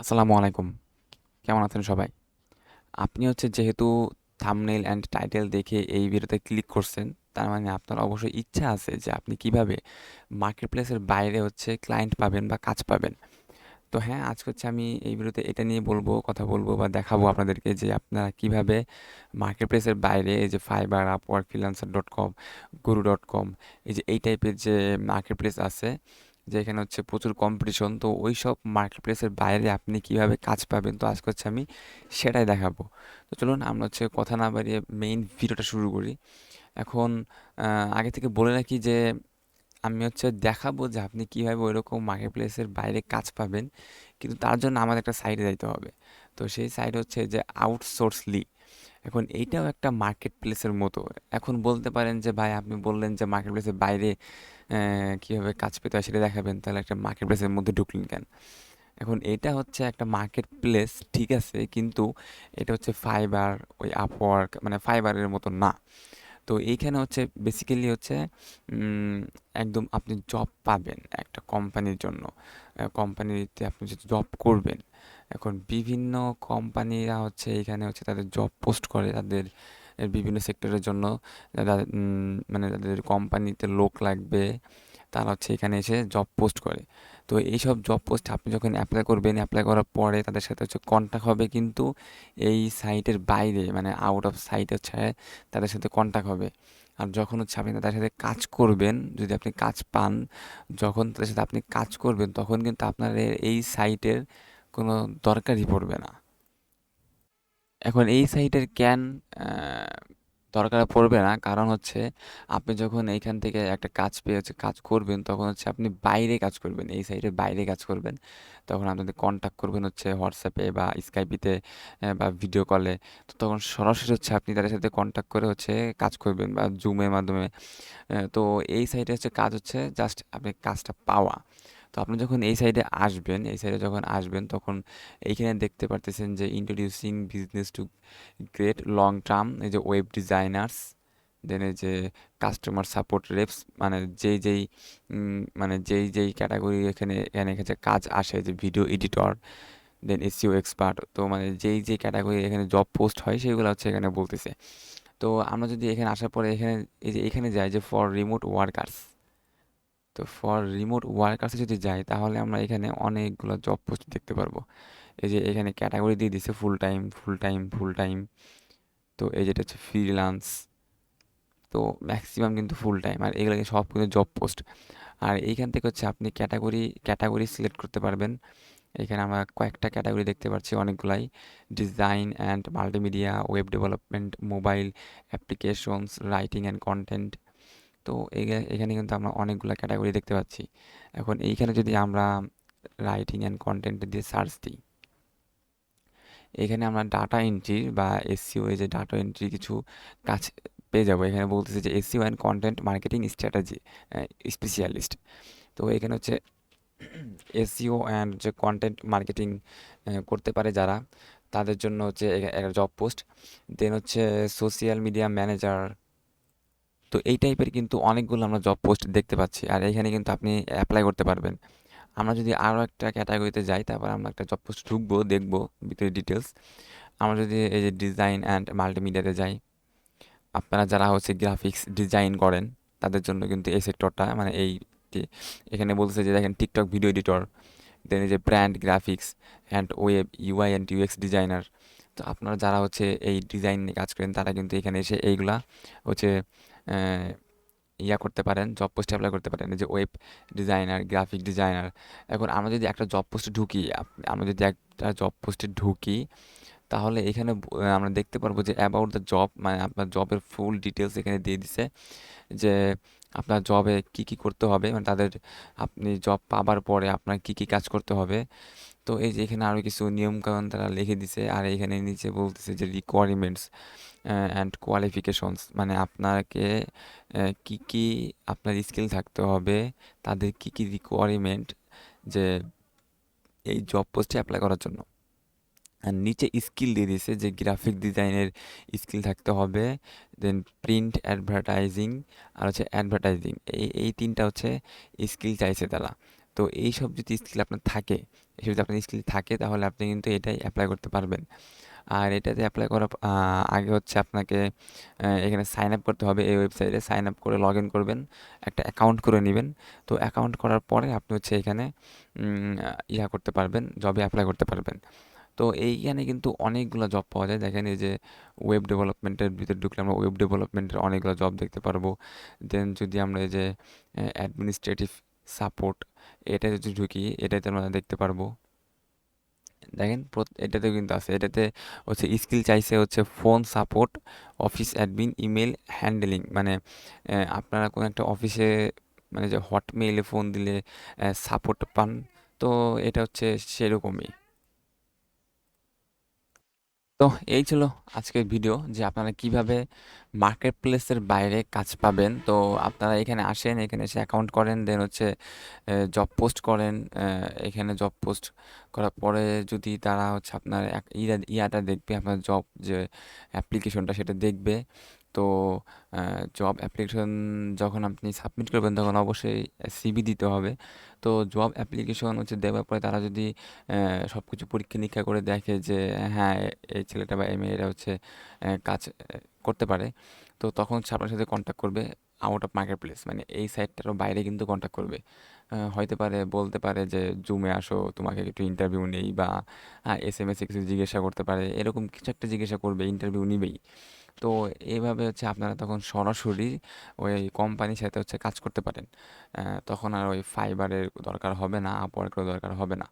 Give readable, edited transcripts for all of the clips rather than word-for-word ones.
আসসালামু আলাইকুম। কেমন আছেন সবাই? আপনি যেহেতু থাম্বনেইল অ্যান্ড টাইটেল দেখে এই ভিডিওতে ক্লিক করছেন, তার মানে আপনার অবশ্যই ইচ্ছা আছে যে আপনি কিভাবে মার্কেটপ্লেসের বাইরে ক্লায়েন্ট পাবেন বা কাজ পাবেন। তো হ্যাঁ, আজকে আমি এই ভিডিওতে এটা নিয়ে কথা বলবো বা দেখাবো আপনাদেরকে যে আপনারা কিভাবে মার্কেটপ্লেসের বাইরে এই যে ফাইবার, আপওয়ার্ক, ফ্রিল্যান্সার.কম, গুরু.কম এই টাইপের যে মার্কেটপ্লেস আছে যেখানে প্রচুর কম্পিটিশন, তো ওই সব মার্কেটপ্লেসের বাইরে আপনি কিভাবে কাজ পাবেন, তো আজকে আমি সেটাই দেখাবো। তো চলুন আমরা কথা না বাড়িয়ে মেইন ভিডিওটা শুরু করি। এখন আগে থেকে বলে রাখি যে আমি দেখাবো যে আপনি কিভাবে ওইরকম মার্কেটপ্লেসের বাইরে কাজ পাবেন, কিন্তু তার জন্য আমাদের একটা সাইটে যাইতে হবে। তো সেই সাইট যে আউটসোর্সলি। এখন এইটাও একটা মার্কেট প্লেসের মতো। এখন বলতে পারেন যে ভাই, আপনি বললেন যে মার্কেট প্লেসের বাইরে কীভাবে কাজ পেতে হয় সেটা দেখাবেন, তাহলে একটা মার্কেট প্লেসের মধ্যে ঢুকলেন কেন? এখন এটা একটা মার্কেট প্লেস, ঠিক আছে, কিন্তু এটা ফাইবার, ওই আপওয়ার্ক মানে ফাইবারের মতো না। তো এইখানে বেসিক্যালি উম, একদম আপনি জব পাবেন একটা কোম্পানির জন্য। কোম্পানিতে আপনি যদি জব করবেন, এখন বিভিন্ন কোম্পানিরা এখানে তাদের জব পোস্ট করে তাদের বিভিন্ন সেক্টরের জন্য। মানে তাদের কোম্পানিতে লোক লাগবে, তারা এখানে এসে জব পোস্ট করে। তো এইসব জব পোস্ট আপনি যখন অ্যাপ্লাই করবেন, অ্যাপ্লাই করার পরে তাদের সাথে কন্ট্যাক্ট হবে, কিন্তু এই সাইটের বাইরে মানে আউট অফ সাইট তাদের সাথে কন্ট্যাক্ট হবে। আর যখন আপনি তাদের সাথে কাজ করবেন, যদি আপনি কাজ পান, যখন তাদের সাথে আপনি কাজ করবেন তখন কিন্তু আপনার এই সাইটের কোনো দরকারই পড়বে না। এখন এই সাইটের কেন আহ, দরকার পড়বে না, কারণ আপনি যখন এইখান থেকে একটা কাজ পেয়ে কাজ করবেন, তখন আপনি বাইরে কাজ করবেন, এই সাইটের বাইরে কাজ করবেন। তখন আপনাদের কন্ট্যাক্ট করবেন হোয়াটসঅ্যাপে বা স্কাইপিতে বা ভিডিও কলে। তো তখন সরাসরি আপনি তাদের সাথে কন্ট্যাক্ট করে কাজ করবেন বা জুমের মাধ্যমে। তো এই সাইটে কাজ জাস্ট আপনি কাজটা পাওয়া। তো আপনি যখন এই সাইডে আসবেন, এই সাইডে যখন আসবেন তখন এইখানে দেখতে পারতেছেন যে introducing business to great long term, এই যে ওয়েব ডিজাইনার্স, দেন এই যে কাস্টমার সাপোর্ট রেপস, মানে যেই ক্যাটাগরি এখানে এখানে এখানে কাজ আসে, যে ভিডিও এডিটর, দেন এসইও এক্সপার্ট, তো মানে যেই ক্যাটাগরি এখানে জব পোস্ট হয় সেগুলো এখানে বলতেছে। তো আমরা যদি এখানে আসার পরে এখানে এই যে এখানে যাই যে ফর রিমোট ওয়ার্কার্স, তো ফর রিমোট ওয়ার্কার্সে যদি যাই তাহলে আমরা এখানে অনেকগুলো জব পোস্ট দেখতে পারবো। এই যে এখানে ক্যাটাগরি দিয়ে দিছে full time, full time, full time. তো এই যেটা ফ্রিল্যান্স, তো ম্যাক্সিমাম কিন্তু ফুল টাইম, আর এগুলো সব কিন্তু জব পোস্ট। আর এইখান থেকে আপনি ক্যাটাগরি ক্যাটাগরি সিলেক্ট করতে পারবেন। এখানে আমরা কয়েকটা ক্যাটাগরি দেখতে পাচ্ছি, অনেকগুলাই: design and multimedia, web development, mobile applications, writing and content. তো এখানে কিন্তু আমরা অনেকগুলো ক্যাটাগরি দেখতে পাচ্ছি। এখন এইখানে যদি আমরা রাইটিং অ্যান্ড কন্টেন্ট দিয়ে সার্চ দিই, এখানে আমরা ডাটা এন্ট্রি বা এসইও, এই যে ডাটা এন্ট্রি কিছু কাজ পেয়ে যাবো। এখানে বলতেছে যে SEO and content marketing strategy specialist. তো এখানে এসইও অ্যান্ড যে কন্টেন্ট মার্কেটিং করতে পারে যারা, তাদের জন্য একটা job post. Then social media manager. তো এই টাইপের কিন্তু অনেকগুলো আমরা জব পোস্ট দেখতে পাচ্ছি, আর এখানে কিন্তু আপনি অ্যাপ্লাই করতে পারবেন। আমরা যদি আরও একটা ক্যাটাগরিতে যাই, তারপর আমরা একটা জব পোস্ট ঢুকবো, দেখবো ভিতরে ডিটেলস। আমরা যদি এই যে ডিজাইন অ্যান্ড মাল্টিমিডিয়াতে যাই, আপনারা যারা গ্রাফিক্স ডিজাইন করেন তাদের জন্য কিন্তু এই সেক্টরটা, মানে এই এখানে বলতেছে যে দেখেন টিকটক ভিডিও এডিটর, দেন এই যে brand graphics and web UI and UX designer. তো আপনারা যারা এই ডিজাইন নিয়ে কাজ করেন তারা কিন্তু এখানে এসে এইগুলা হচ্ছে আহ, ইয়া করতে পারেন, জব পোস্টে অ্যাপ্লাই করতে পারেন, এই যে ওয়েব ডিজাইনার, গ্রাফিক ডিজাইনার। এখন আমরা যদি একটা জব পোস্টে ঢুকি, আমরা যদি একটা জব পোস্টে ঢুকি, তাহলে এখানে আমরা দেখতে পারবো যে অ্যাবাউট দ্য জব, মানে আপনার জবের ফুল ডিটেলস এখানে দিয়ে দিছে, যে আপনার জবে কি কি করতে হবে, মানে তাদের আপনি জব পাবার পরে আপনার কি কি কাজ করতে হবে। তো এই যে এখানে আরও কিছু নিয়মকানুন তারা লিখে দিছে, আর এখানে নিচে বলতেছে যে রিকোয়ারমেন্টস অ্যান্ড কোয়ালিফিকেশনস, মানে আপনাকে কি কি আপনার স্কিল থাকতে হবে, তাদের কি কি রিকোয়ারমেন্ট, যে এই জব পোস্টে অ্যাপ্লাই করার জন্য। আর নিচে স্কিল দিয়ে দিছে যে গ্রাফিক ডিজাইনের স্কিল থাকতে হবে, দেন প্রিন্ট অ্যাডভার্টাইজিং, আর অ্যাডভার্টাইজিং, এই তিনটা স্কিল চাইছে তারা। তো এইসব যদি স্কিল আপনার থাকে, এসব যদি আপনার স্কিল থাকে তাহলে আপনি কিন্তু এটাই এপ্লাই করতে পারবেন। আর এটাতে এপ্লাই করার আগে হচ্ছে আপনাকে এখানে সাইন আপ করতে হবে। এই ওয়েবসাইটে সাইন আপ করে লগ ইন করবেন, একটা অ্যাকাউন্ট করে নেবেন। তো অ্যাকাউন্ট করার পরে আপনি হচ্ছে এখানে ইয়া করতে পারবেন, জবে অ্যাপ্লাই করতে পারবেন। তো এইখানে কিন্তু অনেকগুলো জব পাওয়া যায়। দেখেন এই যে ওয়েব ডেভেলপমেন্টের ভিতরে ঢুকলে আমরা ওয়েব ডেভেলপমেন্টের অনেকগুলো জব দেখতে পারবো। দেন যদি আমরা এই যে অ্যাডমিনিস্ট্রেটিভ সাপোর্ট, এটা যদি ঢুকি এটাতে আমরা দেখতে পারবো। দেখেন এটাতেও কিন্তু আছে। এটাতে হচ্ছে স্কিল চাইছে হচ্ছে phone support, office admin, email handling. মানে আপনারা কোনো একটা অফিসে মানে যে হটমেইলে ফোন দিলে সাপোর্ট পান, তো এটা হচ্ছে সেরকমই। তো এই ছিল আজকের ভিডিও যে আপনারা কিভাবে মার্কেট প্লেসের বাইরে কাজ পাবেন। তো আপনারা এখানে আসেন, এখানে এসে অ্যাকাউন্ট করেন, দেন হচ্ছে জব পোস্ট করেন। এখানে জব পোস্ট করার পরে যদি তারা হচ্ছে আপনার ইয়াটা দেখবে, আপনার জব যে অ্যাপ্লিকেশনটা সেটা দেখবে। তো জব অ্যাপ্লিকেশন যখন আপনি সাবমিট করবেন তখন অবশ্যই সিভি দিতে হবে। তো জব অ্যাপ্লিকেশন হচ্ছে দেওয়ার পরে তারা যদি সব কিছু পরীক্ষা নিরীক্ষা করে দেখে যে হ্যাঁ, এই ছেলেটা বা এই মেয়েরা হচ্ছে কাজ করতে পারে, তো তখন হচ্ছে আপনার সাথে কন্ট্যাক্ট করবে। আউট অফ মার্কেট প্লেস মানে এই সাইটটারও বাইরে কিন্তু কন্ট্যাক্ট করবে। হইতে পারে, বলতে পারে যে জুমে আসো, তোমাকে একটু ইন্টারভিউ নেই, বা এস এম এস এ কিছু জিজ্ঞাসা করতে পারে, এরকম কিছু একটা জিজ্ঞাসা করবে, ইন্টারভিউ নিবেই। তো এইভাবে হচ্ছে আপনারা তখন সরাসরি ওই কোম্পানির সাথে হচ্ছে কাজ করতে পারেন। তখন আর ওই ফাইবারের দরকার হবে না, আপওয়ার্কেরও দরকার হবে না।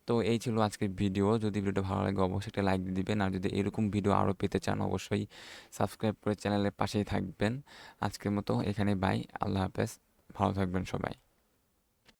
তো এই ছিল আজকের ভিডিও। যদি ভিডিওটা ভালো লাগে অবশ্যই একটা লাইক দিয়ে দিবেন। আর যদি এরকম ভিডিও আরও পেতে চান অবশ্যই সাবস্ক্রাইব করে চ্যানেলের পাশেই থাকবেন। আজকের মতো এখানে বাই, আল্লাহ হাফেজ, ভালো থাকবেন সবাই।